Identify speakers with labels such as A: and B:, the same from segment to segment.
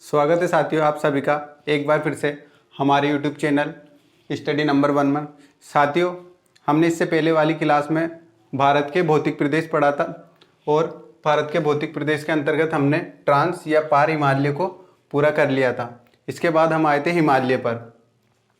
A: स्वागत है साथियों आप सभी का एक बार फिर से हमारे YouTube चैनल स्टडी नंबर 1 में। साथियों, हमने इससे पहले वाली क्लास में भारत के भौतिक प्रदेश पढ़ा था और भारत के भौतिक प्रदेश के अंतर्गत हमने ट्रांस या पार हिमालय को पूरा कर लिया था। इसके बाद हम आए थे हिमालय पर।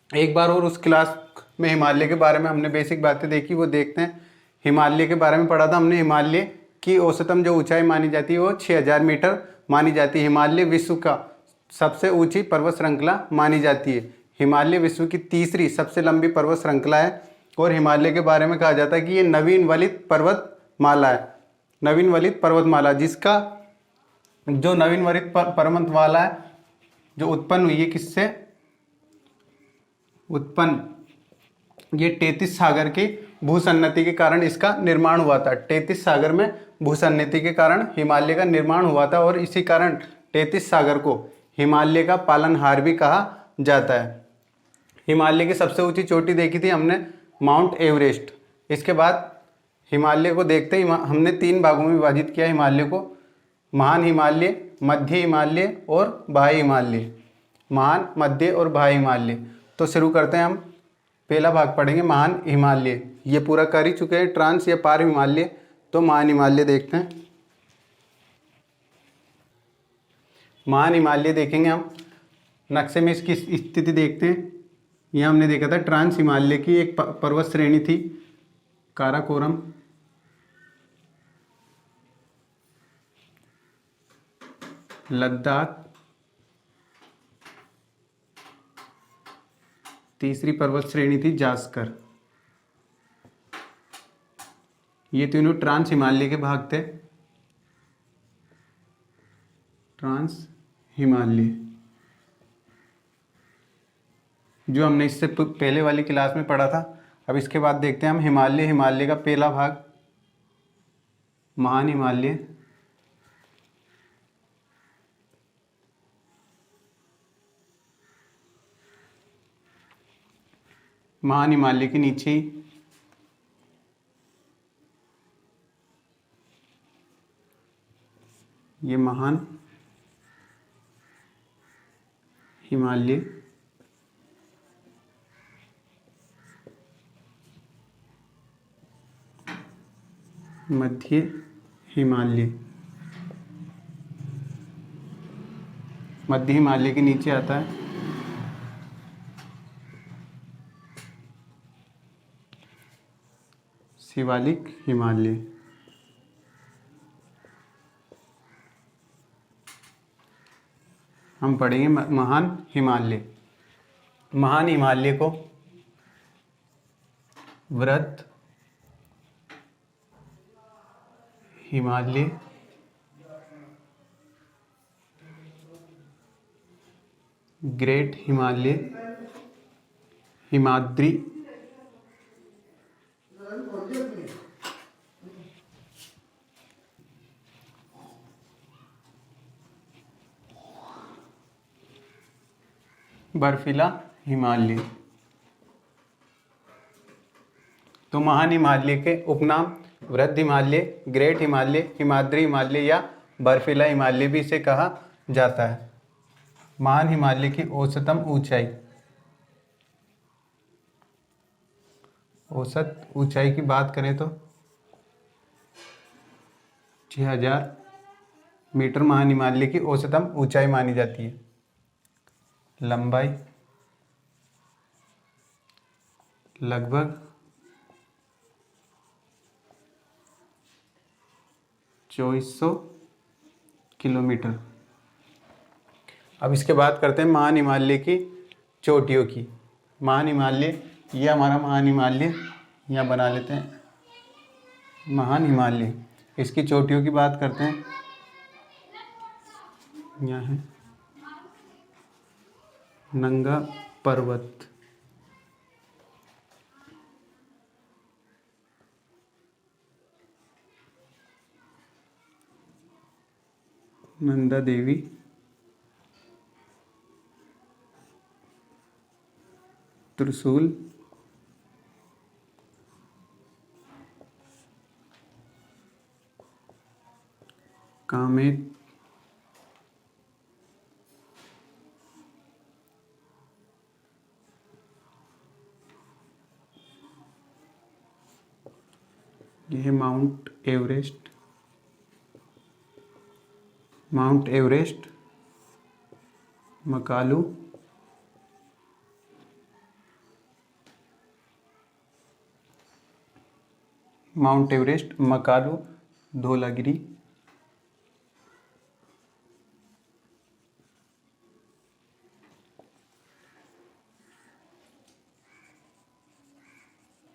A: एक बार और उस क्लास में हिमालय के बारे में हमने बेसिक बातें देखी, वो देखते हैं। हिमालय के बारे में पढ़ा था हमने। हिमालय की औसतम जो ऊंचाई मानी जाती है वो 6000 मीटर मानी जाती है। हिमालय विश्व का सबसे ऊंची पर्वत श्रृंखला मानी जाती है। हिमालय विश्व की तीसरी सबसे लंबी पर्वत श्रृंखला है और हिमालय के बारे में कहा जाता है कि ये नवीन वलित पर्वतमाला है। नवीन वलित पर्वतमाला, जिसका जो नवीन वलित पर्वतमाला है जो उत्पन्न हुई है, किससे उत्पन्न, ये 33 सागर की भूसन्नति के कारण इसका निर्माण हुआ था। 33 सागर में भूसन्नति के कारण हिमालय का निर्माण हुआ था और इसी कारण 33 सागर को हिमालय का पालनहार भी कहा जाता है। हिमालय की सबसे ऊंची चोटी देखी थी हमने, माउंट एवरेस्ट। इसके बाद हिमालय को देखते ही हमने 3 भागों में विभाजित किया हिमालय को, महान हिमालय, मध्य हिमालय और बाह्य हिमालय। महान, मध्य और बाह्य हिमालय। तो शुरू करते हैं हम। पहला भाग पढ़ेंगे महान हिमालय। ये पूरा कर ही चुके हैं, ट्रांस या पार हिमालय। तो महान हिमालय देखते हैं। महान हिमालय देखेंगे हम। नक्शे में इसकी स्थिति देखते हैं। यह हमने देखा था ट्रांस हिमालय की एक पर्वत श्रेणी थी, काराकोरम। लद्दाख तीसरी पर्वत श्रेणी थी, जास्कर। ये तीनों ट्रांस हिमालय के भाग थे। ट्रांस हिमालय जो हमने इससे पहले वाली क्लास में पढ़ा था। अब इसके बाद देखते हैं हम हिमालय। हिमालय का पहला भाग महान हिमालय। महान हिमालय के नीचे ही ये महान हिमालय, मध्य हिमालय। मध्य हिमालय के नीचे आता है शिवालिक हिमालय। हम पढ़ेंगे महान हिमालय। महान हिमालय को वृहद हिमालय, ग्रेट हिमालय, हिमाद्री, बर्फीला हिमालय। तो महान हिमालय के उपनाम वृहद हिमालय, ग्रेट हिमालय, हिमाद्री हिमालय या बर्फीला हिमालय भी इसे कहा जाता है। महान हिमालय की औसतम ऊंचाई, औसत ऊंचाई की बात करें तो 6000 मीटर महान हिमालय की औसतम ऊंचाई मानी जाती है। लंबाई लगभग 2400 किलोमीटर। अब इसके बाद करते हैं महान हिमालय की चोटियों की। महान हिमालय, ये हमारा महान हिमालय यहाँ बना लेते हैं। महान हिमालय, इसकी चोटियों की बात करते हैं। यहाँ है नंगा पर्वत, नंदा देवी, त्रिशूल, कामेत, ये है mount Everest, mount Everest, Makalu, mount Everest, Makalu, Dhaulagiri,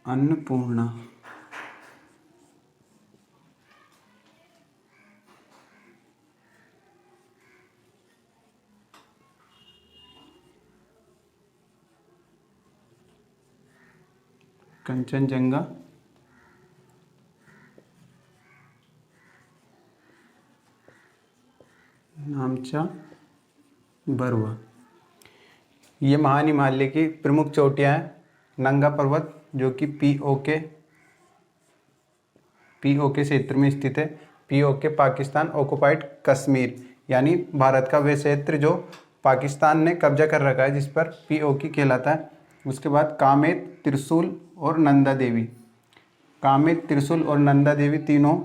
A: Annapurna, Kanchenjunga, नामचा, Barwa. ये महान हिमालय की प्रमुख चोटियां हैं। नंगा पर्वत जो कि पीओके क्षेत्र में स्थित है। पीओके पाकिस्तान ऑक्युपाइड कश्मीर, यानी भारत का वह क्षेत्र जो पाकिस्तान ने कब्जा कर रखा है, जिस पर पीओके कहलाता है। उसके बाद कामेत, त्रिशूल और नंदा देवी। कामेत, त्रिशूल और नंदा देवी तीनों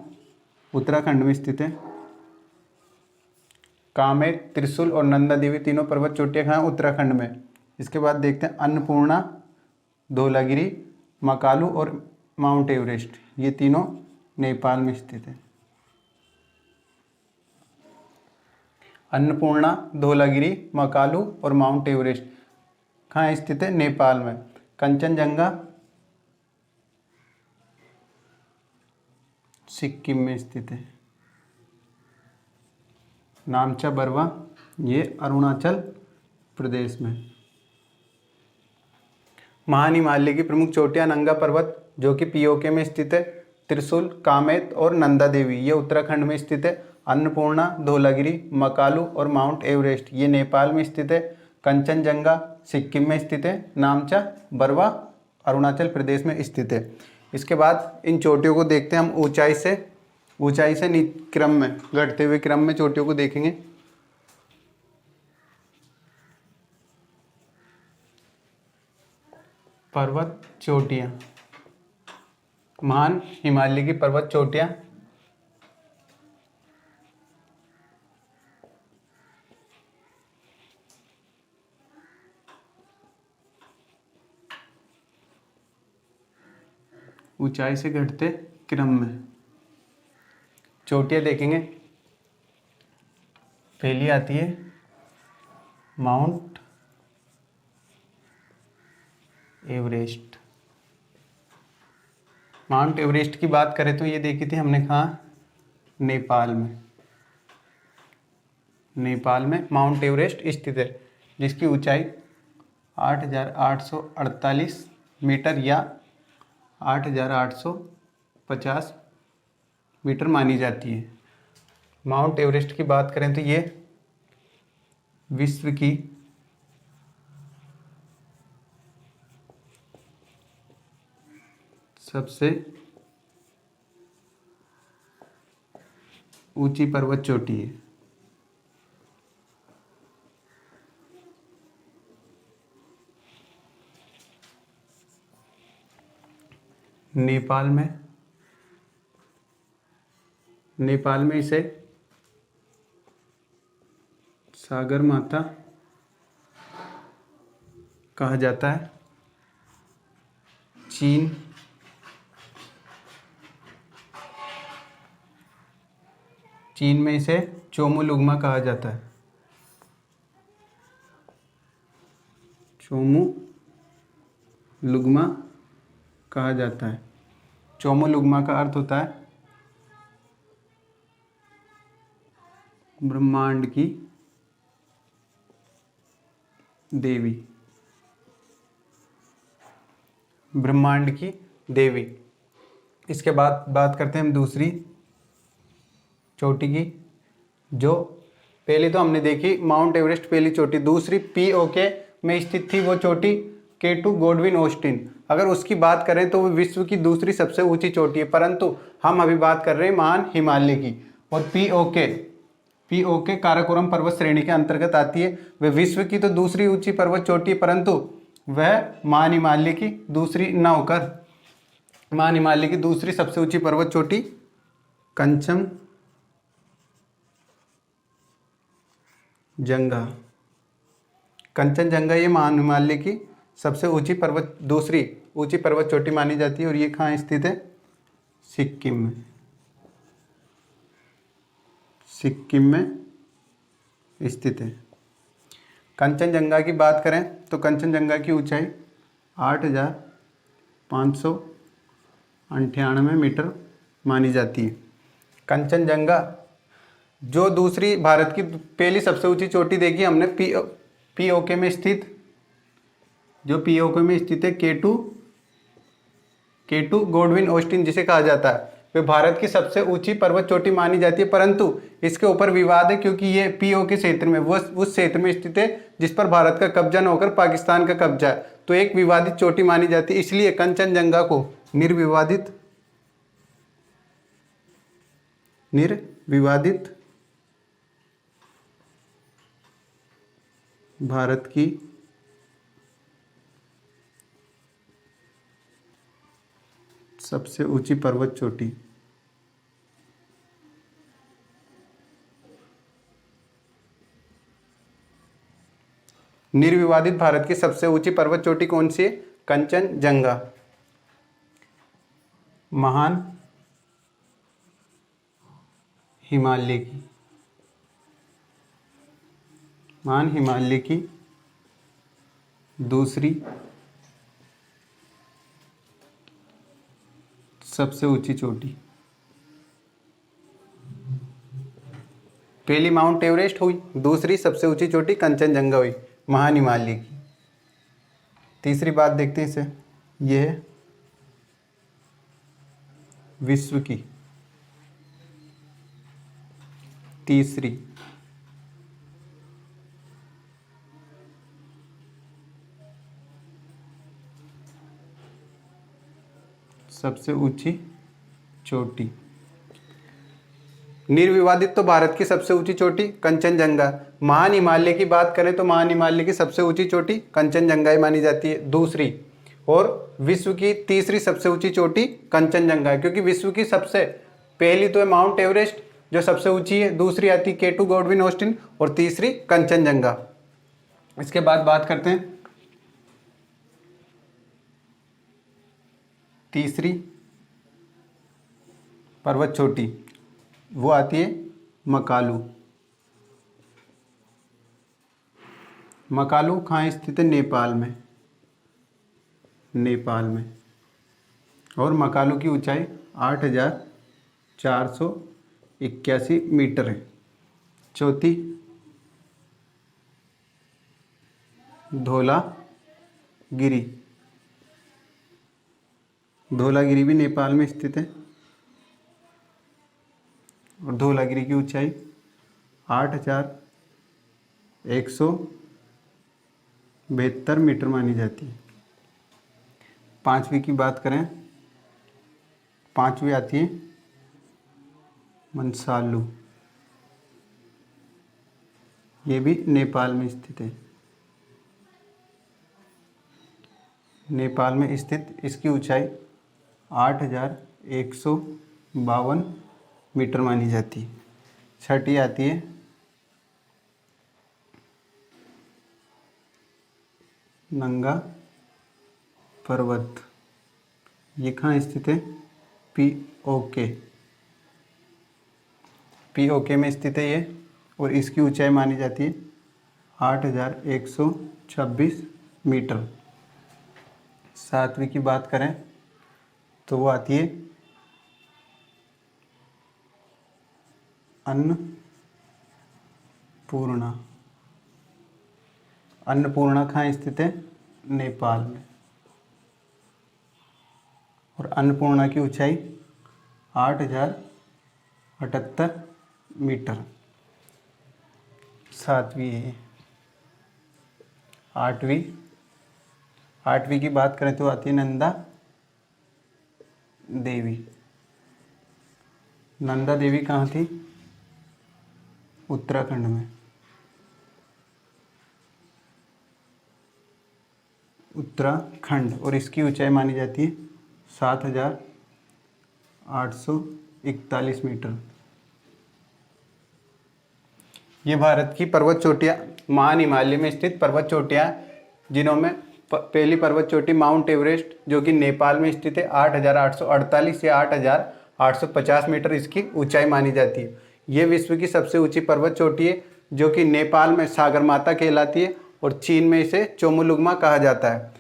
A: उत्तराखंड में स्थित है। कामेत, त्रिशूल और नंदा देवी तीनों पर्वत चोटियां कहाँ उत्तराखंड में। इसके बाद देखते हैं अन्नपूर्णा, धौलागिरी, मकालू और माउंट एवरेस्ट, ये तीनों नेपाल में स्थित है। अन्नपूर्णा, धौलागिरी, मकालू और माउंट एवरेस्ट कहाँ स्थित है? नेपाल में। कंचनजंगा सिक्किम में स्थित है। नामचा बरवा ये अरुणाचल प्रदेश में। महान हिमालय की प्रमुख चोटियां नंगा पर्वत जो कि पीओके में स्थित है। त्रिशूल, कामेत और नंदा देवी ये उत्तराखंड में स्थित है। अन्नपूर्णा, धौलागिरी, मकालू और माउंट एवरेस्ट ये नेपाल में स्थित है। कंचनजंगा सिक्किम में स्थित है। नामचा बरवा अरुणाचल प्रदेश में स्थित है। इसके बाद इन चोटियों को देखते हैं हम ऊंचाई से क्रम में, घटते हुए क्रम में चोटियों को देखेंगे। पर्वत चोटियां, महान हिमालय की पर्वत चोटियां ऊंचाई से घटते क्रम में चोटियां देखेंगे। पहली आती है माउंट एवरेस्ट। माउंट एवरेस्ट की बात करें तो ये देखी थी हमने कहाँ? नेपाल में। नेपाल में माउंट एवरेस्ट स्थित है, जिसकी ऊंचाई 8,848 मीटर या 8,850 मीटर मानी जाती है। माउंट एवरेस्ट की बात करें तो ये विश्व की सबसे ऊंची पर्वत चोटी है। नेपाल में इसे सागर माता कहा जाता है। चीन में इसे चोमुलुंगमा कहा जाता है। चोमुलुंगमा कहा जाता है। चोमुलुंगमा का अर्थ होता है ब्रह्मांड की देवी। ब्रह्मांड की देवी। इसके बाद बात करते हैं हम दूसरी चोटी की, जो पहले तो हमने देखी माउंट एवरेस्ट पहली चोटी। दूसरी पीओके में स्थित थी वो चोटी K2 गॉडविन ऑस्टिन। अगर उसकी बात करें तो वो विश्व की दूसरी सबसे ऊंची चोटी है, परंतु हम अभी बात कर रहे हैं महान हिमालय की। और पीओके काराकोरम पर्वत श्रेणी के अंतर्गत आती है। वह विश्व की तो दूसरी ऊंची पर्वत चोटी है, परंतु वह महान हिमालय की दूसरी न होकर महान हिमालय की दूसरी सबसे ऊंची पर्वत चोटी कंचनजंगा। कंचनजंगा ये महान हिमालय की सबसे ऊंची पर्वत, दूसरी ऊंची पर्वत चोटी मानी जाती है और ये कहाँ स्थित है? सिक्किम में। सिक्किम में स्थित है। कंचनजंगा की बात करें तो कंचनजंगा की ऊंचाई 8,598 मीटर मानी जाती है। कंचनजंगा जो दूसरी भारत की पहली सबसे ऊंची चोटी देखी हमने पीओके में स्थित, जो पीओके में स्थित है केटू गॉडविन ऑस्टिन जिसे कहा जाता है, वे भारत की सबसे ऊंची पर्वत चोटी मानी जाती है। परंतु इसके ऊपर विवाद है क्योंकि ये पीओके क्षेत्र में, वो उस क्षेत्र में स्थित है जिस पर भारत का कब्जा न होकर पाकिस्तान का कब्जा है, तो एक विवादित चोटी मानी जाती है। इसलिए कंचनजंगा को निर्विवादित भारत की सबसे ऊंची पर्वत चोटी निर्विवादित भारत की सबसे ऊंची पर्वत चोटी कौन सी है? कंचनजंगा। महान हिमालय की दूसरी सबसे ऊंची चोटी। पहली माउंट एवरेस्ट हुई, दूसरी सबसे ऊंची चोटी कंचनजंगा हुई, महान हिमालय की। तीसरी बात देखते हैं इसे, यह है विश्व की तीसरी सबसे ऊंची चोटी। निर्विवादित तो भारत की सबसे ऊंची चोटी कंचनजंगा। महान हिमालय की बात करें तो महान हिमालय की सबसे ऊंची चोटी कंचनजंगा ही मानी जाती है, दूसरी। और विश्व की तीसरी सबसे ऊंची चोटी कंचनजंगा है, क्योंकि विश्व की सबसे पहली तो है माउंट एवरेस्ट जो सबसे ऊंची है, दूसरी आती केटू गॉडविन ऑस्टिन और तीसरी कंचनजंगा। इसके बाद बात करते हैं तीसरी पर्वत चोटी, वो आती है मकालू। मकालू कहाँ स्थित है? नेपाल में। और मकालू की ऊंचाई 8,481 मीटर है। चौथी धौलागिरी भी नेपाल में स्थित है और धौलागिरी की ऊंचाई 8,172 मीटर मानी जाती है। पांचवी की बात करें, पांचवी आती है मंसालू, ये भी नेपाल में स्थित है। नेपाल में स्थित, इसकी ऊंचाई 8,152 मीटर मानी जाती है। छठी आती है नंगा पर्वत, ये कहाँ स्थित है? पीओके में स्थित है ये, और इसकी ऊंचाई मानी जाती है 8,126 मीटर। सातवीं की बात करें तो वो आती है अन्नपूर्णा। अन्नपूर्णा कहाँ स्थित है? नेपाल में। और अन्नपूर्णा की ऊंचाई 8,078 मीटर। सातवीं है। आठवीं की बात करें तो आती है नंदा देवी। नंदा देवी कहाँ थी? उत्तराखंड में। उत्तराखंड, और इसकी ऊंचाई मानी जाती है 7,841 मीटर। ये भारत की पर्वत चोटियाँ, महान हिमालय में स्थित पर्वत चोटियाँ, जिनों में पहली पर्वत चोटी माउंट एवरेस्ट जो कि नेपाल में स्थित है, 8,848 या 8,850 मीटर इसकी ऊंचाई मानी जाती है। ये विश्व की सबसे ऊंची पर्वत चोटी है जो कि नेपाल में सागरमाथा कहलाती है और चीन में इसे चोमुलुंगमा कहा जाता है।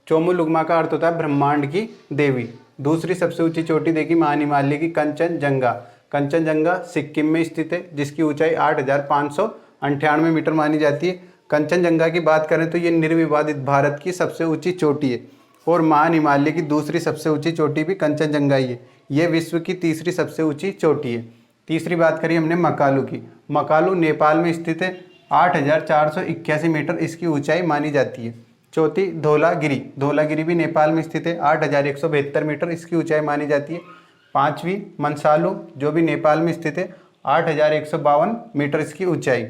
A: चोमुलुंगमा का अर्थ होता है ब्रह्मांड की देवी। दूसरी सबसे ऊंची चोटी देखी महान हिमालय की कंचनजंगा। कंचनजंगा सिक्किम में स्थित है जिसकी ऊंचाई 8,598 मीटर मानी जाती है। कंचनजंगा की बात करें तो ये निर्विवादित भारत की सबसे ऊंची चोटी है और महान हिमालय की दूसरी सबसे ऊंची चोटी भी कंचनजंगा ही है। ये विश्व की तीसरी सबसे ऊंची चोटी है। तीसरी बात करी हमने मकालू की। मकालू नेपाल में स्थित है, 8,481 मीटर इसकी ऊंचाई मानी जाती है। चौथी धौलागिरी। धौलागिरी भी नेपाल में स्थित है, 8,172 मीटर इसकी ऊंचाई मानी जाती है। पांचवी मंसालू जो भी नेपाल में स्थित है, 8,152 मीटर इसकी ऊंचाई।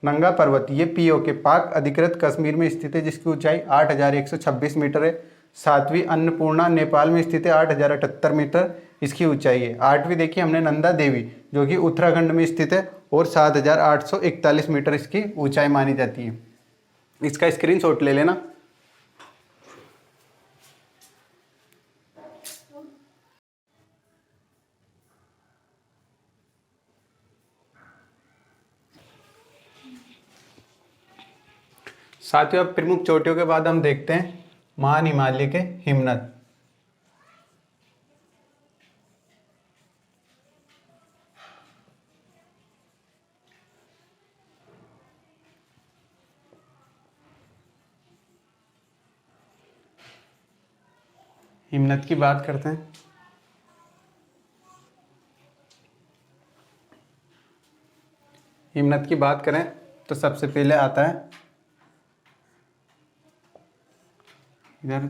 A: नंगा पर्वत ये पीओके पाक अधिकृत कश्मीर में स्थित है जिसकी ऊंचाई 8,126 मीटर है। सातवीं अन्नपूर्णा नेपाल में स्थित है, 8,078 मीटर इसकी ऊंचाई है। आठवीं देखिए हमने नंदा देवी जो कि उत्तराखंड में स्थित है और 7,841 मीटर इसकी ऊंचाई मानी जाती है। इसका स्क्रीनशॉट ले लेना। साथियों अब प्रमुख चोटियों के बाद हम देखते हैं महान हिमालय के हिमनद। हिमनद की बात करते हैं। हिमनद की बात करें तो सबसे पहले आता है इधर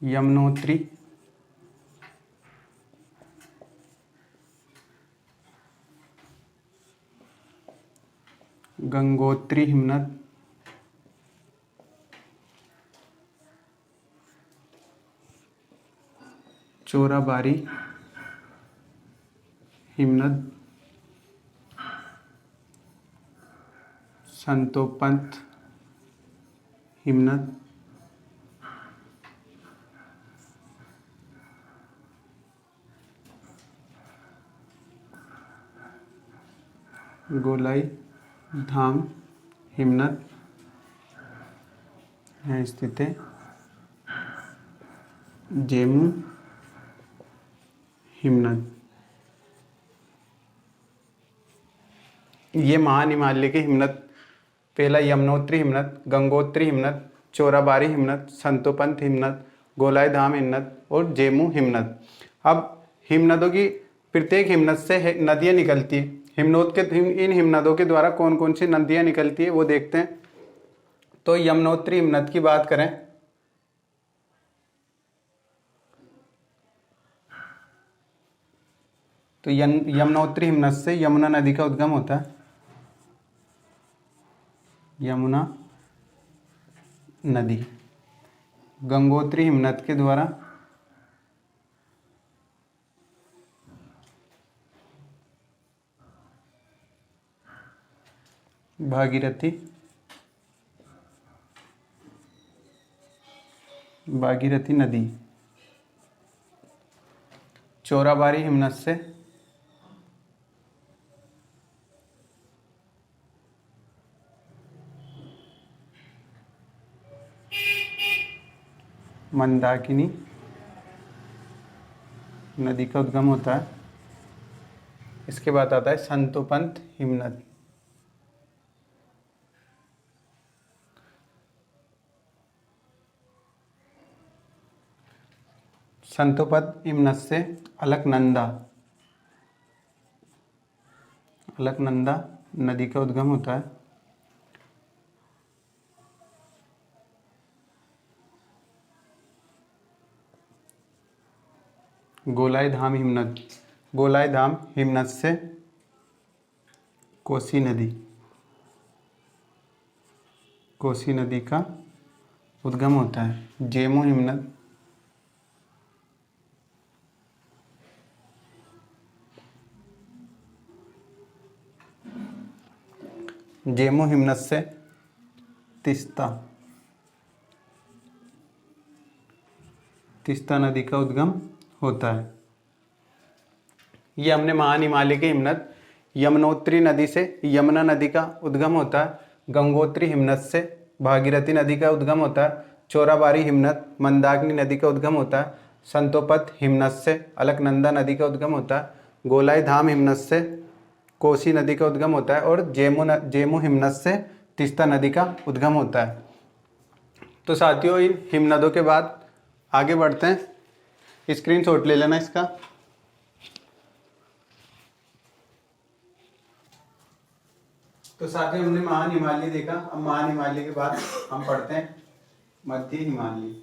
A: यमुनोत्री, गंगोत्री हिमनद, चोराबारी हिमनद, संतोपंत हिमनद, गोलाई धाम हिमनद है स्थित है। जेमू हिमनद। ये महान हिमालय के हिमनद पहला यमुनोत्री हिमनद, गंगोत्री हिमनद, चोराबारी हिमनद, संतोपंत हिमनद, गोलाई धाम हिमनद और जेमू हिमनद। अब हिमनदों की प्रत्येक हिमनद से नदियाँ निकलती हैं। इन हिमनदों के द्वारा कौन कौन सी नदियाँ निकलती है वो देखते हैं। तो यमुनोत्री हिमनद की बात करें तो यमुनोत्री हिमनद से यमुना नदी का उद्गम होता है। यमुना नदी। गंगोत्री हिमनद के द्वारा भागीरथी नदी। चोराबारी हिमनद से मंदाकिनी नदी का उद्गम होता है। इसके बाद आता है संतोपंत हिमनद। संतोपंत हिमनद से अलकनंदा नदी का उद्गम होता है। गोलाई धाम हिमनद से कोसी नदी का उद्गम होता है। जेमू हिमनद जेमू हिमनद से तिस्ता नदी का उद्गम होता है। ये हमने महान हिमालय के हिमनद यमुनोत्री नदी से यमुना नदी का उद्गम होता है। गंगोत्री हिमनद से भागीरथी नदी का उद्गम होता है। चोराबारी हिमनद मंदाकिनी नदी का उद्गम होता है। संतोपत हिमनद से अलकनंदा नदी का उद्गम होता है। गोलाई धाम हिमनद से कोसी नदी का उद्गम होता है। और जेमू हिमनद से तिस्ता नदी का उद्गम होता है। तो साथियों, इन हिमनदों के बाद आगे बढ़ते हैं। स्क्रीनशॉट ले लेना इसका। तो साथियों, हमने महान हिमालय देखा। अब महान हिमालय के बाद हम पढ़ते हैं मध्य हिमालय।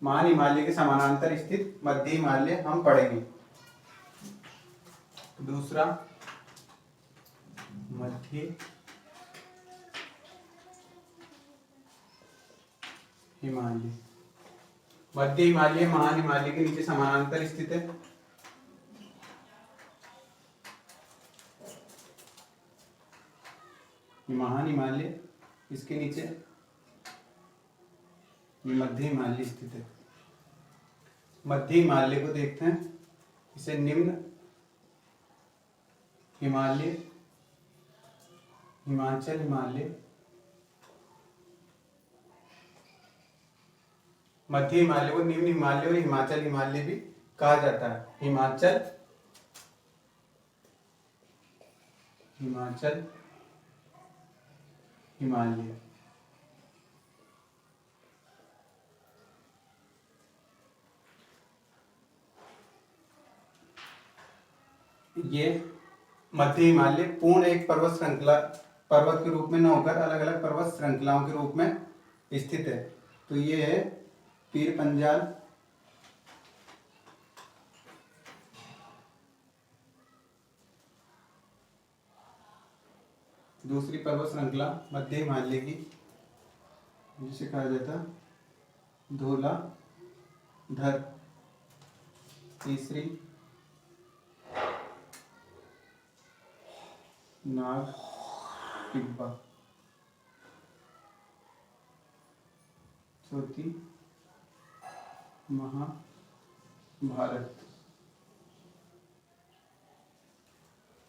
A: महान हिमालय के समानांतर स्थित मध्य हिमालय हम पढ़ेंगे। दूसरा, मध्य हिमालय। मध्य हिमालय महान हिमालय के नीचे समानांतर स्थित है। महान हिमालय, इसके नीचे मध्य हिमालय स्थित है। मध्य हिमालय को देखते हैं। इसे निम्न हिमालय, हिमाचल हिमालय, मध्य हिमालय को निम्न हिमालय और हिमाचल हिमालय भी कहा जाता है। हिमाचल हिमालय। ये मध्य हिमालय पूर्ण एक पर्वत के रूप में न होकर अलग अलग पर्वत श्रृंखलाओं के रूप में स्थित है। तो ये है पीर पंजाल, दूसरी पर्वत श्रृंखला मध्य हिमालय की, जिसे कहा जाता धौलाधर। तीसरी नाग टिब्बा। चौथी महाभारत।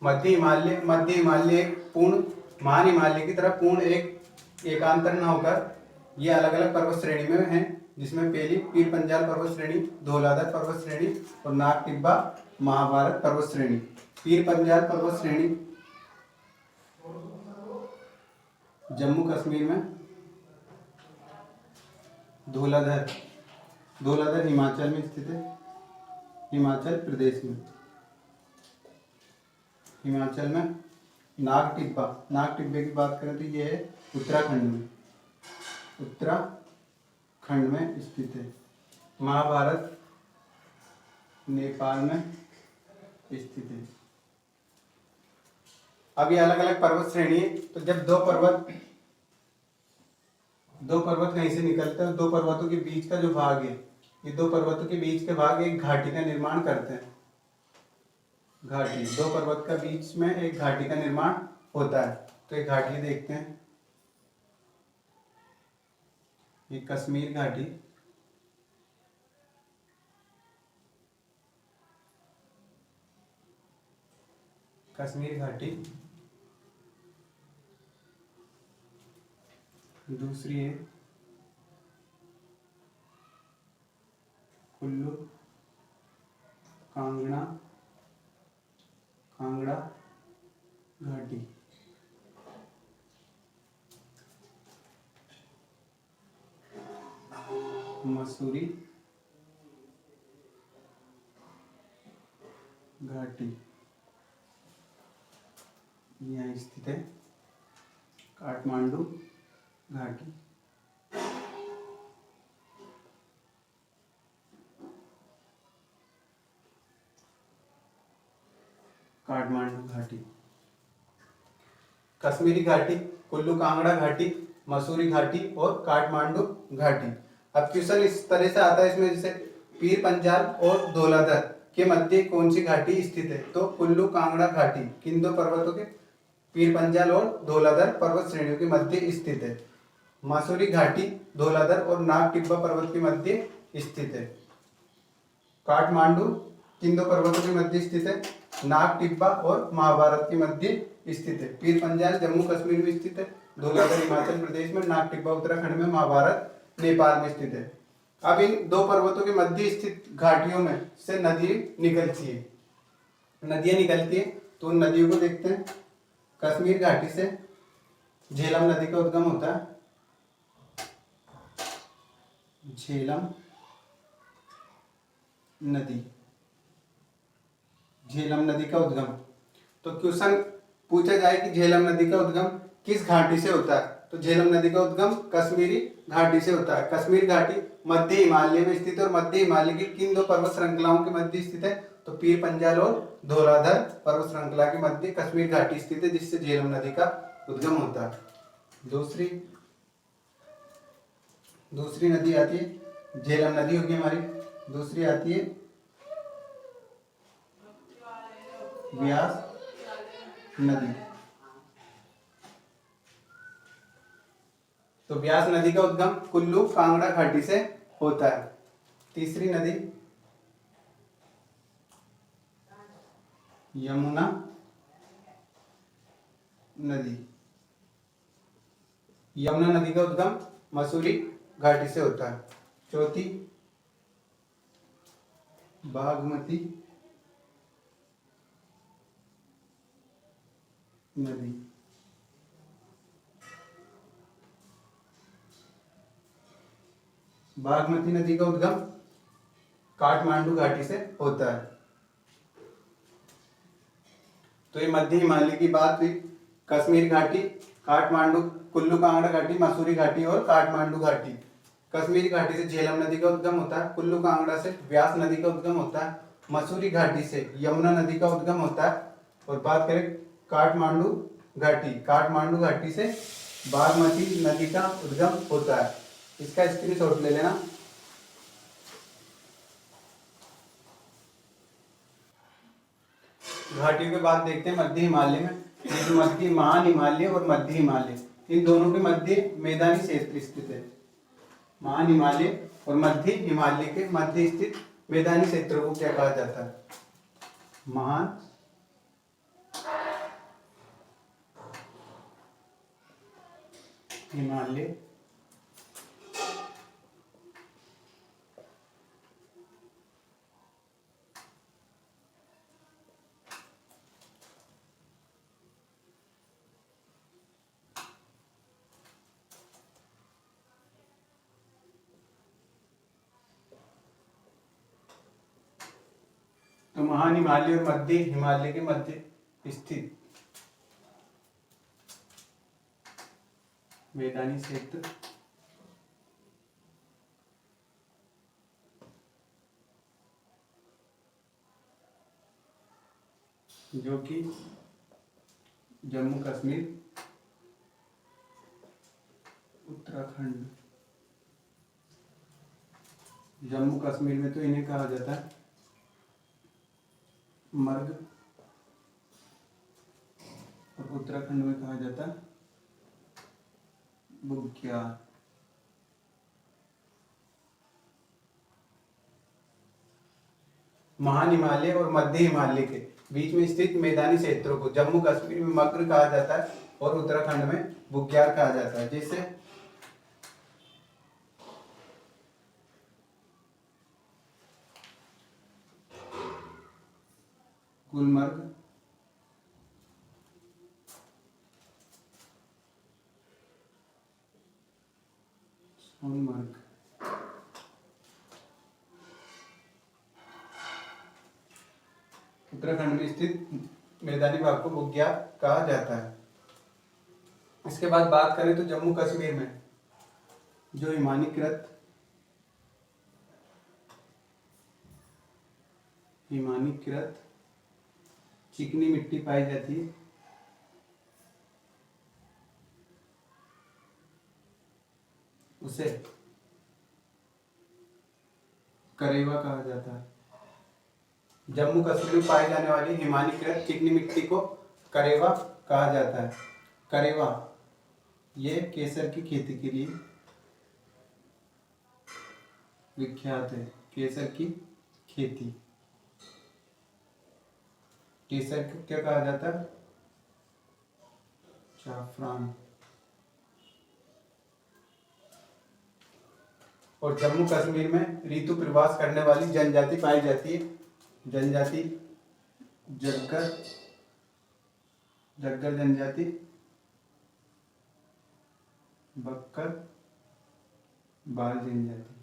A: मध्य हिमालय एक पूर्ण महान हिमालय की तरह पूर्ण एकांतर न होकर ये अलग अलग पर्वत श्रेणी में हैं, जिसमें पहली पीर पंजाल पर्वत श्रेणी, धौलाधर पर्वत श्रेणी और नाग टिब्बा महाभारत पर्वत श्रेणी। पीर पंजाल पर्वत श्रेणी जम्मू कश्मीर में, धौलाधर हिमाचल में स्थित है, हिमाचल प्रदेश में। हिमाचल में नाग टिब्बे की बात करें तो ये है उत्तराखंड में स्थित है। महाभारत नेपाल में स्थित है। अब ये अलग अलग पर्वत श्रेणी है। तो जब दो पर्वत कहीं से निकलते हैं, दो पर्वतों के बीच का जो भाग है, ये दो पर्वतों के बीच के भाग एक घाटी का निर्माण करते हैं। घाटी, दो पर्वत का बीच में एक घाटी का निर्माण होता है। तो एक घाटी देखते हैं, ये कश्मीर घाटी, दूसरी है कुल्लू कांगड़ा घाटी। मसूरी घाटी यहाँ स्थित है। काठमांडू घाटी, कश्मीरी घाटी, कुल्लू कांगड़ा घाटी, मसूरी घाटी और काठमांडू घाटी। अब क्वेश्चन इस तरह से आता है इसमें, जैसे पीर पंजाल और धौलाधर के मध्य कौन सी घाटी स्थित है? तो कुल्लू कांगड़ा घाटी किन दो पर्वतों के पीर पंजाल और धौलाधर पर्वत श्रेणियों के मध्य स्थित है। मासूरी घाटी धौलाधर और नाग टिब्बा पर्वत के मध्य स्थित है। काठमांडू किन दो पर्वतों के मध्य स्थित है? नाग टिब्बा और महाभारत के मध्य स्थित है। पीर पंजाल जम्मू कश्मीर में स्थित है, धौलाधर हिमाचल प्रदेश में, नाग टिब्बा उत्तराखंड में, महाभारत नेपाल में स्थित है। अब इन दो पर्वतों के मध्य स्थित घाटियों में से नदी निकलती है, नदियां निकलती है, तो उन नदियों को देखते हैं। कश्मीर घाटी से झेलम नदी का उद्गम होता है, झेलम नदी, झेलम नदी का उद्गम। तो क्वेश्चन पूछा जाए कि झेलम नदी का उद्गम किस घाटी से होता है, तो झेलम नदी का उद्गम कश्मीरी घाटी से होता है। कश्मीर घाटी मध्य हिमालय में स्थित है और मध्य हिमालय की किन दो पर्वत श्रृंखलाओं के मध्य स्थित है, तो पीर पंजाल और धौलाधर पर्वत श्रृंखला के मध्य कश्मीर घाटी स्थित है, जिससे झेलम नदी का उद्गम होता है। दूसरी नदी आती है, झेलम नदी होगी हमारी। दूसरी आती है व्यास नदी। तो व्यास नदी का उद्गम कुल्लू कांगड़ा घाटी से होता है। तीसरी नदी यमुना नदी। यमुना नदी का उद्गम मसूरी घाटी से होता है। चौथी बागमती नदी। बागमती नदी का उद्गम काठमांडू घाटी से होता है। तो ये मध्य हिमालय की बात हुई। कश्मीर घाटी, काठमांडू, कुल्लू कांगड़ा घाटी, मसूरी घाटी और काठमांडू घाटी। कश्मीर घाटी से झेलम नदी का उद्गम होता है, कुल्लू कांगड़ा से व्यास नदी का उद्गम होता है, मसूरी घाटी से यमुना नदी का उद्गम होता है। और बात करें काठमांडू घाटी, काठमांडू घाटी से बागमती नदी का उद्गम होता है। इसका स्क्रीनशॉट ले लेना। घाटियों के बाद देखते हैं मध्य हिमालय में। ये मध्य महान हिमालय और मध्य हिमालय, इन दोनों के मध्य मैदानी क्षेत्र स्थित है। महान हिमालय और मध्य हिमालय के मध्य स्थित मैदानी क्षेत्रों को क्या कहा जाता है? महान हिमालय तो महान हिमालय और मध्य हिमालय के मध्य स्थित मैदानी क्षेत्र जो कि जम्मू कश्मीर, उत्तराखंड, जम्मू कश्मीर में तो इन्हें कहा जाता है मर्ग, और उत्तराखंड में कहा जाता है बुग्याल। महान हिमालय और मध्य हिमालय के बीच में स्थित मैदानी क्षेत्रों को जम्मू कश्मीर में मग्र कहा जाता है और उत्तराखंड में बुग्याल कहा जाता है। जैसे गुलमर्ग, सोनमर्ग। उत्तराखंड में स्थित मैदानी भाग को बुग्याल कहा जाता है। इसके बाद बात करें तो जम्मू कश्मीर में जो हिमानीकृत चिकनी मिट्टी पाई जाती है उसे करेवा कहा जाता है। जम्मू कश्मीर में पाई जाने वाली हिमानीकृत चिकनी मिट्टी को करेवा कहा जाता है। करेवा ये केसर की खेती के लिए विख्यात है। केसर की खेती, केसर को क्या कहा जाता है? जाफरान। और जम्मू कश्मीर में ऋतु प्रवास करने वाली जनजाति पाई जाती है। जनजाति जग्गर, जग्गर जनजाति, बक्कर, बाल जनजाति।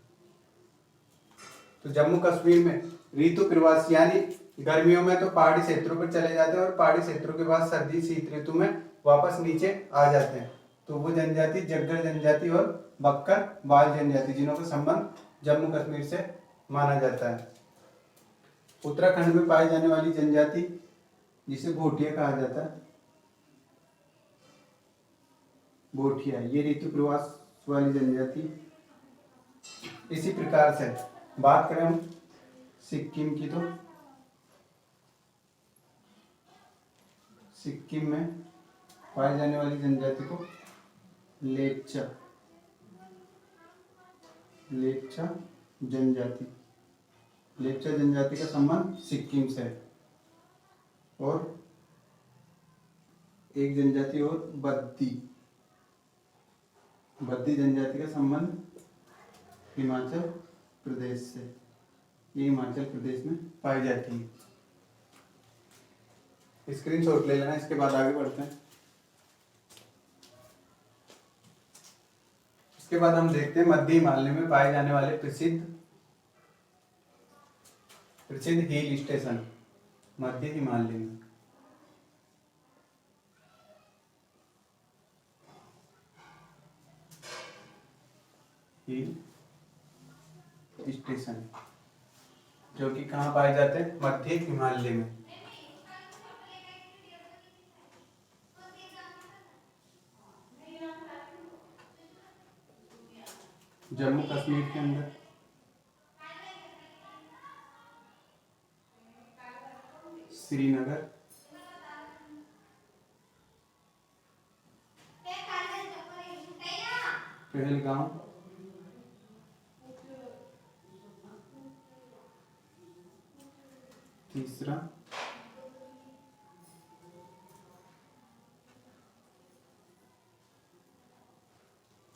A: तो जम्मू कश्मीर में ऋतु प्रवास यानी गर्मियों में तो पहाड़ी क्षेत्रों पर चले जाते हैं और पहाड़ी क्षेत्रों के बाद सर्दी शीत ऋतु में वापस नीचे आ जाते हैं। तो वो जनजाति जग्गर जनजाति और बक्कर बाल जनजाति, जिन्हों का संबंध जम्मू कश्मीर से माना जाता है। उत्तराखंड में पाई जाने वाली जनजाति जिसे भोटिया कहा जाता है। भोटिया ये ऋतु प्रवास वाली जनजाति। इसी प्रकार से बात करें हम सिक्किम की, तो सिक्किम में पाई जाने वाली जनजाति को लेप्चा, लेप्चा जनजाति। लेप्चा जनजाति का संबंध सिक्किम से है। और एक जनजाति और बद्दी, बद्दी जनजाति का संबंध हिमाचल प्रदेश से। ये हिमाचल प्रदेश में पाई जाती है। स्क्रीनशॉट ले लेना, इसके बाद आगे बढ़ते हैं। इसके बाद हम देखते हैं मध्य हिमालय में पाए जाने वाले प्रसिद्ध हिल स्टेशन। मध्य हिमालय में हिल स्टेशन जो कि कहाँ पाए जाते हैं? मध्य हिमालय में। जम्मू कश्मीर के अंदर श्रीनगर, पहलगाम, तीसरा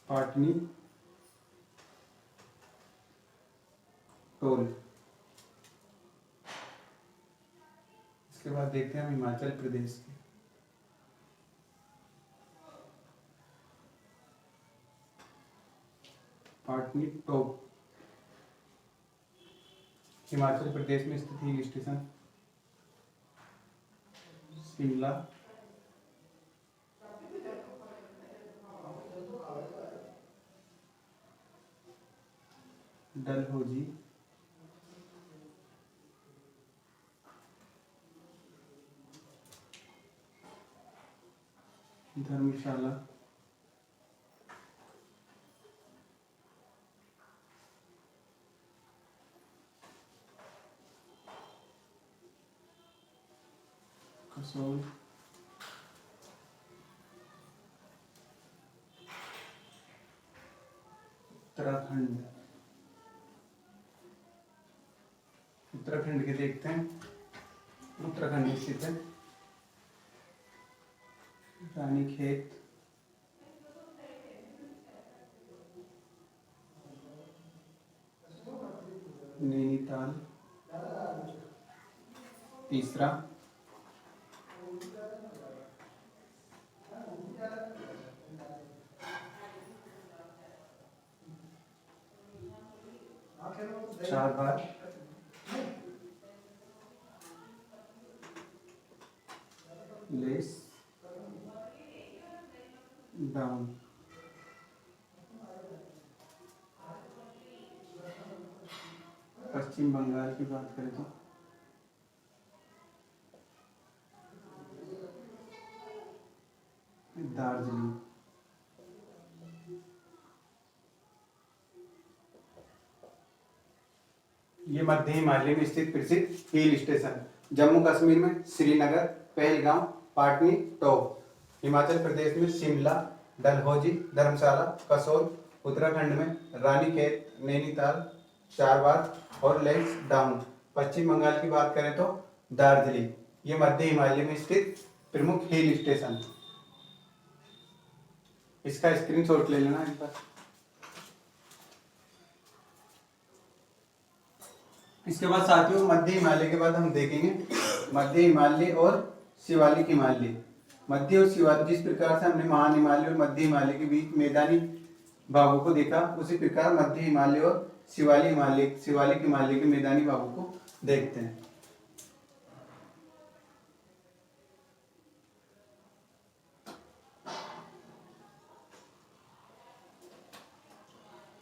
A: पाटनी टोल। इसके बाद देखते हैं हम हिमाचल प्रदेश के। पाटनी टॉप हिमाचल प्रदेश में स्थित हिल स्टेशन। शिमला, डलहौजी, धर्मशाला, कसोल, उत्तराखंड। उत्तराखंड के देखते हैं। उत्तराखंड में स्थित है रानीखेत, नैनीताल, तीसरा चार बार लेस डाउन। पश्चिम बंगाल की बात करें तो दार्जिलिंग। ये मध्य हिमालय में स्थित प्रसिद्ध हिल स्टेशन। जम्मू कश्मीर में श्रीनगर, पहलगाम, पाटनी टॉप। हिमाचल प्रदेश में शिमला, डलहौजी, धर्मशाला, कसोल। उत्तराखंड में रानीखेत, नैनीताल, चारबाग और लैंसडाउन। पश्चिम बंगाल की बात करें तो दार्जिलिंग। ये मध्य हिमालय में स्थित प्रमुख हिल स्टेशन। इसका स्क्रीनशॉट ले लेना एक बार। इसके बाद साथियों मध्य हिमालय के बाद हम देखेंगे मध्य हिमालय और शिवालिक हिमालय। मध्य और शिवालिक, जिस प्रकार से हमने महान हिमालय और मध्य हिमालय के बीच मैदानी भागों को देखा, उसी प्रकार मध्य हिमालय और शिवालिक हिमालय के मैदानी भागों को देखते हैं।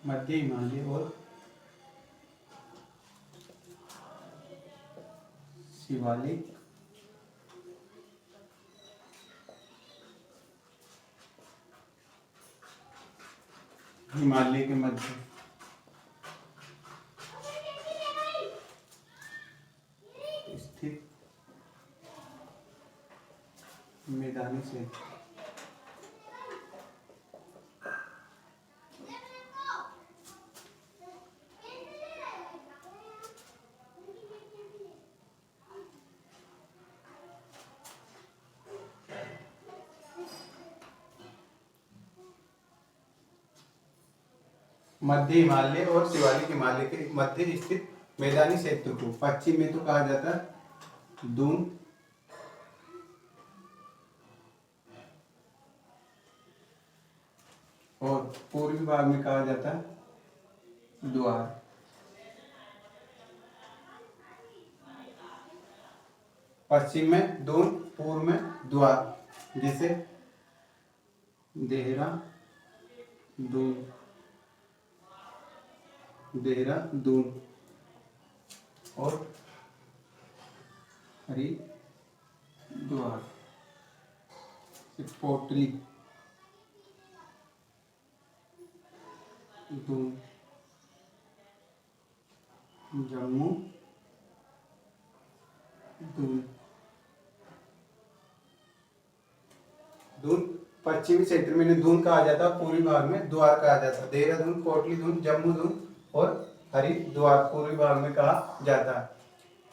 A: मध्य हिमालय और शिवालिक हिमालय के मध्य स्थित मैदानी क्षेत्र। मध्य हिमालय और शिवालिक हिमालय के मध्य स्थित मैदानी क्षेत्र को पश्चिम में तो कहा जाता है दून, और पूर्वी भाग में कहा जाता है द्वार। पश्चिम में दून, पूर्व में द्वार, जैसे देहरादून और हरिद्वार, पोटली, दून, जम्मू, दून। पश्चिमी क्षेत्र में दून कहा जाता है, पूर्वी भाग में द्वार कहा जाता है। देहरादून, कोटली दून, जम्मू दून और हरिद्वार पूर्वी भाग में कहा जाता है।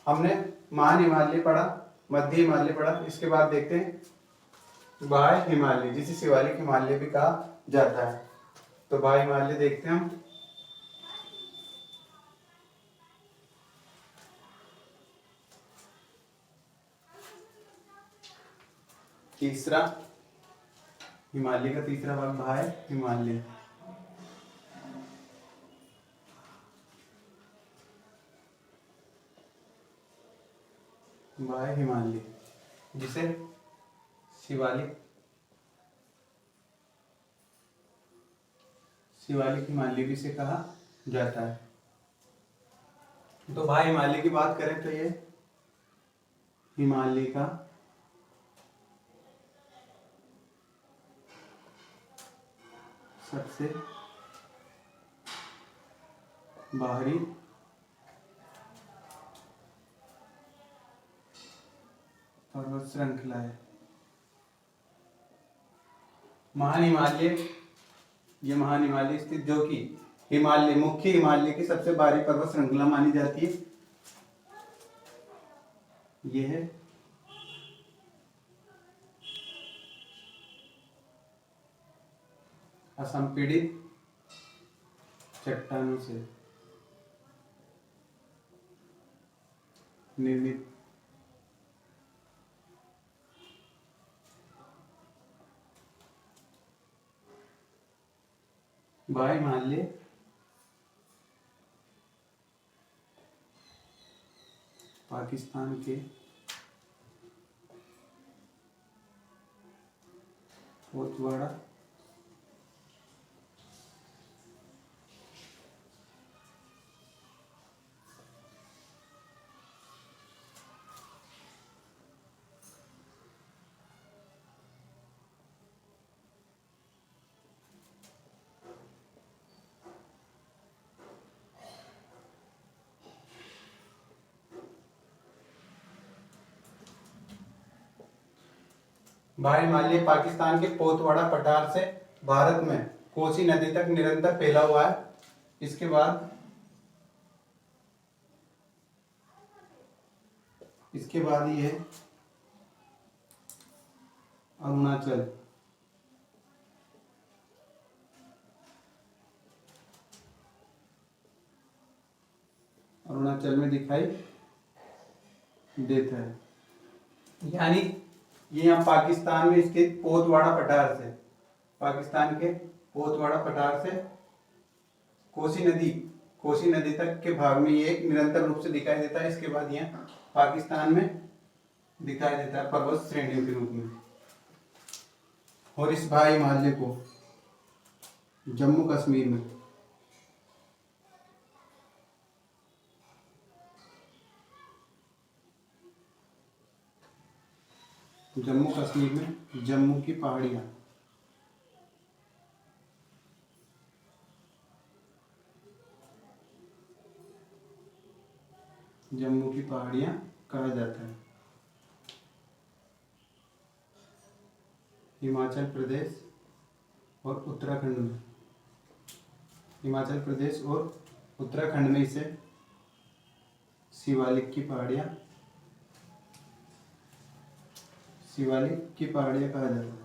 A: हमने महान हिमालय पढ़ा, मध्य हिमालय पढ़ा। इसके बाद देखते हैं बाह्य हिमालय, जिसे शिवालिक हिमालय भी कहा जाता है। तो बाह्य हिमालय देखते हैं हम। तीसरा हिमालय का तीसरा भाग बाह्य हिमालय। बाह्य हिमालय जिसे शिवालिक हिमालय भी से कहा जाता है। तो बाह्य हिमालय की बात करें तो ये हिमालय का सबसे बाहरी पर्वत श्रृंखला है। महान हिमालय, ये महान हिमालय स्थित, जो कि मुख्य हिमालय की सबसे बाहरी पर्वत श्रृंखला मानी जाती है। यह है असंपीड़ित चट्टानों से निर्मित बाह्य हिमालय पाकिस्तान के पोतवाड़ा भारी हिमालय पाकिस्तान के पोतवाड़ा पठार से भारत में कोसी नदी तक निरंतर फैला हुआ है। इसके बाद ये है अरुणाचल। अरुणाचल में दिखाई देता है, यानी ये यहाँ पाकिस्तान में स्थित पोतवाड़ा पठार से, पाकिस्तान के पोतवाड़ा पठार से कोसी नदी तक के भाग में ये निरंतर रूप से दिखाई देता है। इसके बाद यहाँ पाकिस्तान में दिखाई देता है पर्वत श्रेणियों के रूप में। और इस भारी हिमालय को जम्मू कश्मीर में जम्मू की पहाड़ियाँ, कहा जाता है। हिमाचल प्रदेश और उत्तराखंड में इसे शिवालिक की पहाड़ियाँ कहा जाता है।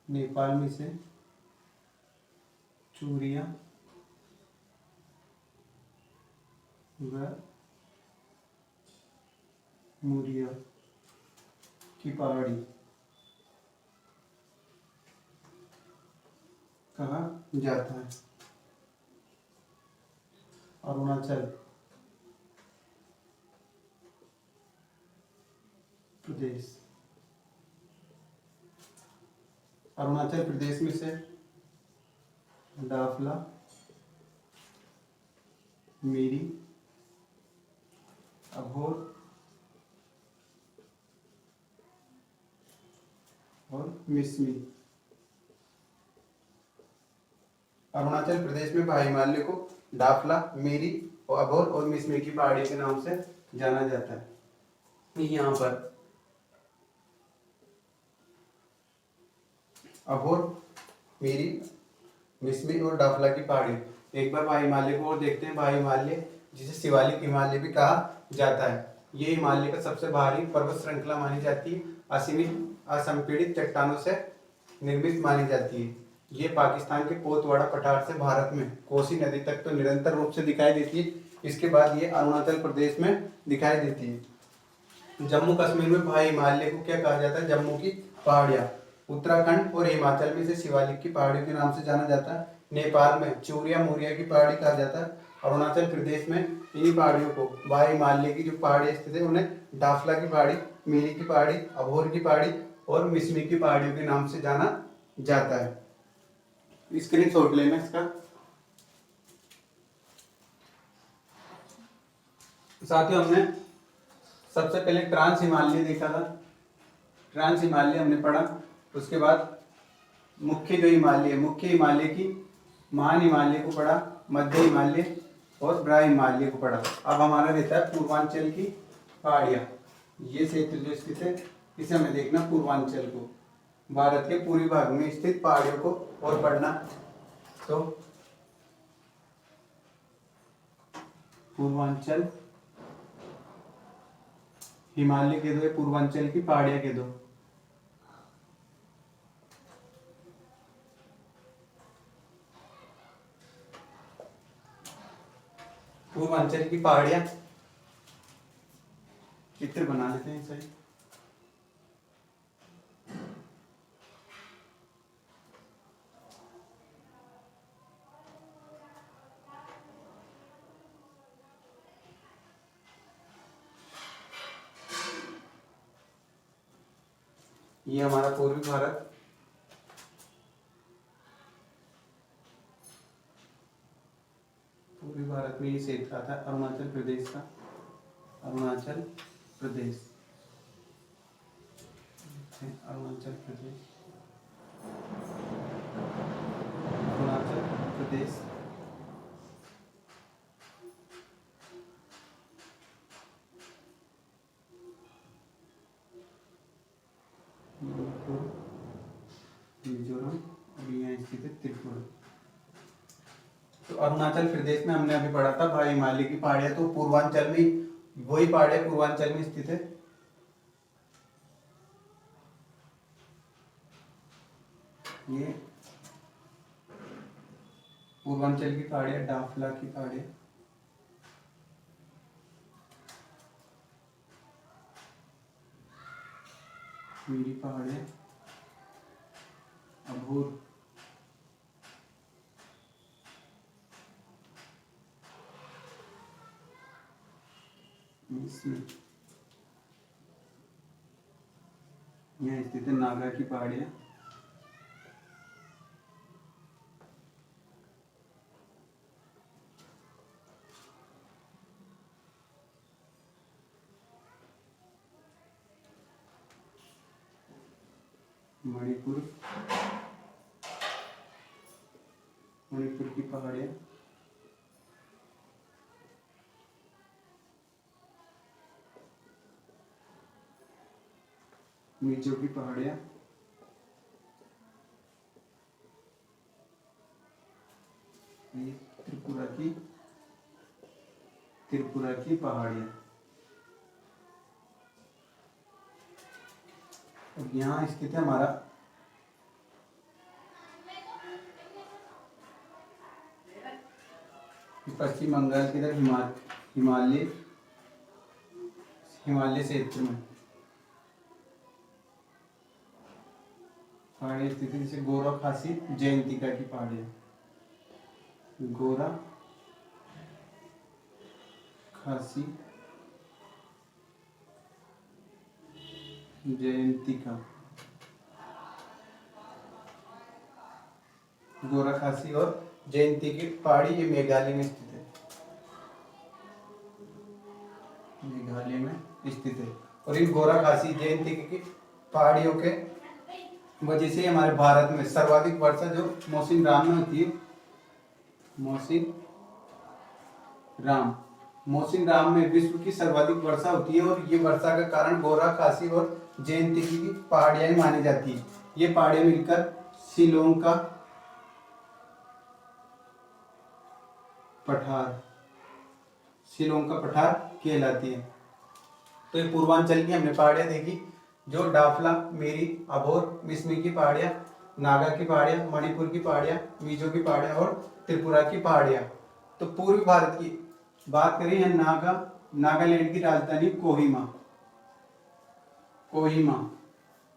A: नेपाल में से चूरिया व मुरिया की पहाड़ी कहा जाता है। अरुणाचल प्रदेश में से दाफला, मिरी, अभोर और मिसमी। अरुणाचल प्रदेश में भारी हिमालय को दाफला, मिरी और अभोर और मिसमी की पहाड़ियों के नाम से जाना जाता है। यहाँ पर अभोर, मिरी, मिसमी और दाफला की पहाड़ी। एक बार भारी हिमालय को और देखते हैं। भारी हिमालय, जिसे शिवालिक हिमालय भी कहा जाता है, ये हिमालय का सबसे भारी पर्वत श्रृंखला मानी जाती है। असीमित असंपीड़ित चट्टानों से निर्मित मानी जाती है। ये पाकिस्तान के पोतवाड़ा पठार से भारत में कोसी नदी तक तो निरंतर रूप से दिखाई देती है। इसके बाद ये अरुणाचल प्रदेश में दिखाई देती है। जम्मू कश्मीर में भारी हिमालय को क्या कहा जाता है? जम्मू की पहाड़ियाँ। उत्तराखंड और हिमाचल में इसे शिवालिक की पहाड़ियों के नाम से जाना जाता है। नेपाल में चूरिया मुरिया की पहाड़ी कहा जाता है। अरुणाचल प्रदेश में इन्हीं पहाड़ियों को, भारी हिमालय की जो पहाड़ी स्थित है, उन्हें दाफला की पहाड़ी, मिरी की पहाड़ी, अभोर की पहाड़ी और मिसमी की पहाड़ियों के नाम से जाना जाता है। स्क्रीनशॉट लेना इसका। साथियों, हमने सबसे पहले ट्रांस हिमालय देखा था, ट्रांस हिमालय हमने पढ़ा। उसके बाद मुख्य हिमालय की महान हिमालय को पढ़ा, मध्य हिमालय और ब्राह्म हिमालय को पढ़ा। अब हमारा रहता है पूर्वांचल की पहाड़ियाँ। ये क्षेत्र जो स्थित है, इसे हमें देखना पूर्वांचल को, भारत के पूर्वी भाग में स्थित पहाड़ियों को और पढ़ना। तो पूर्वांचल हिमालय के दो, पूर्वांचल की पहाड़ियाँ के दो। पूर्वांचल की पहाड़ियाँ चित्र बना लेते हैं सही। ये हमारा पूर्वी भारत, पूर्वी भारत में ये क्षेत्र आता है अरुणाचल प्रदेश का, अरुणाचल प्रदेश, अरुणाचल प्रदेश, अरुणाचल प्रदेश, मणिपुर, मिजोरम और यहाँ स्थित है त्रिपुरा। तो अरुणाचल प्रदेश में हमने अभी पढ़ा था भाई हिमालय की पहाड़ियां, तो पूर्वांचल में वही पहाड़ियां पूर्वांचल में स्थित है। ये पूर्वांचल की पहाड़ियां, डाफला की पहाड़ियां, मेरी पहाड़ियां, अभूर, इसमें यहाँ स्थित है नागा की पहाड़ियां, मणिपुर, मणिपुर की पहाड़ियां, मिजो की पहाड़ियां, ये त्रिपुरा की पहाड़ियां। और यहाँ स्थित है हमारा पश्चिम बंगाल की तरफ हिमालय क्षेत्र में पहाड़ियाँ स्थित है, जैसे गोरा खासी जयंतिका की पहाड़ियाँ, गोरा खासी जयंतिका, गोरा खासी और जयंती की पहाड़ी, ये मेघालय में स्थित है, मेघालय में स्थित है। और इन गोरा खासी जयंती की पहाड़ियों के वजह से हमारे भारत में सर्वाधिक वर्षा जो मौसिनराम में होती है, मौसिनराम में विश्व की सर्वाधिक वर्षा होती है। और ये वर्षा का कारण गोरा खासी और जयंती की पहाड़ियां मानी जाती है। ये पहाड़ियां मिलकर शिलोंग का पठार कहलाती है। तो ये पूर्वांचल की हमने पहाड़ियां देखी, जो डाफला, मेरी, अभोर, मिसमी की पहाड़ियां, नागा की पहाड़ियां, मणिपुर की पहाड़ियां, मिजो की पहाड़ियां और त्रिपुरा की पहाड़ियां। तो पूर्वी भारत की बात करें, यहाँ नागालैंड की राजधानी कोहिमा,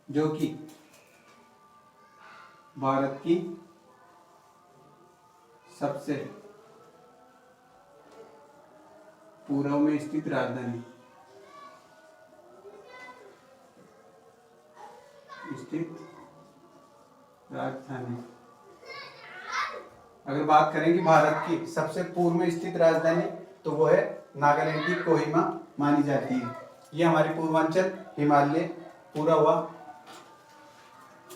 A: जो कि भारत की सबसे पूर्व में स्थित राजधानी अगर बात करें कि भारत की सबसे पूर्व में स्थित राजधानी, तो वो है नागालैंड की कोहिमा मानी जाती है। ये हमारी पूर्वांचल हिमालय पूरा हुआ।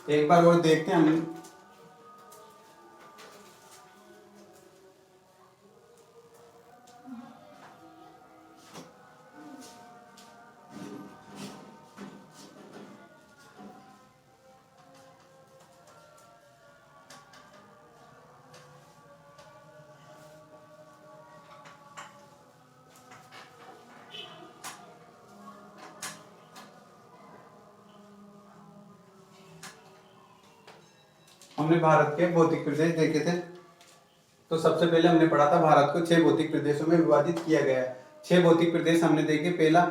A: एक बार और देखते हैं हम। हमने भारत के भौतिक प्रदेश देखे थे। तो सबसे पहले हमने पढ़ा था भारत को 6 भौतिक प्रदेशों में विभाजित किया गया है। 6 भौतिक प्रदेश हमने देखे। पहला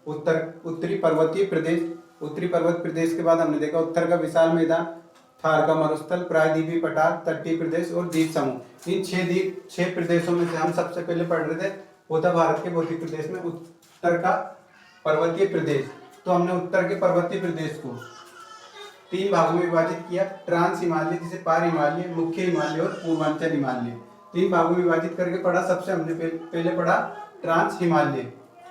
A: उत्तरी पर्वतीय प्रदेश। उत्तरी पर्वत प्रदेश के बाद हमने देखा उत्तर का विशाल मैदान, थार का मरुस्थल, प्रायद्वीपीय पठार, तटीय प्रदेश और द्वीप समूह। इन 6 प्रदेशों में से हम सबसे पहले पढ़ रहे थे वो था भारत के भौतिक प्रदेश में उत्तर का पर्वतीय प्रदेश। तो हमने उत्तर के पर्वतीय प्रदेश को 3 भागों में विभाजित किया। ट्रांस हिमालय, जिसे पार हिमालय, मुख्य हिमालय और पूर्वांचल हिमालय, 3 भागों में विभाजित करके पढ़ा। सबसे हमने पहले पढ़ा ट्रांस हिमालय।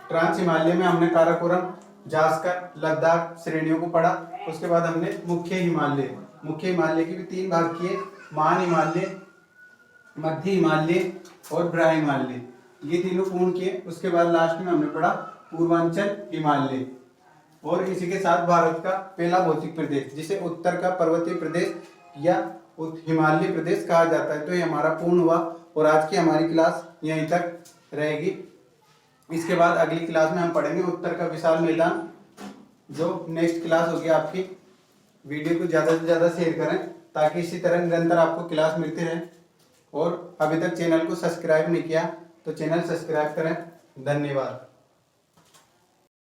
A: ट्रांस हिमालय में हमने काराकोरम, जास्कर, लद्दाख श्रेणियों को पढ़ा। उसके बाद हमने मुख्य हिमालय की भी 3 भाग किए। महान हिमालय, मध्य हिमालय और ब्रा हिमालय, ये तीनों पूर्ण किए। उसके बाद लास्ट में हमने पढ़ा पूर्वांचल हिमालय, और इसी के साथ भारत का पहला भौतिक प्रदेश जिसे उत्तर का पर्वतीय प्रदेश या हिमालय प्रदेश कहा जाता है। तो ये हमारा पूर्ण हुआ, और आज की हमारी क्लास यहीं तक रहेगी। इसके बाद अगली क्लास में हम पढ़ेंगे उत्तर का विशाल मैदान, जो नेक्स्ट क्लास होगी आपकी। वीडियो को ज़्यादा से ज़्यादा शेयर करें ताकि इसी तरह निरंतर आपको क्लास मिलती रहे। और अभी तक चैनल को सब्सक्राइब नहीं किया तो चैनल सब्सक्राइब करें। धन्यवाद।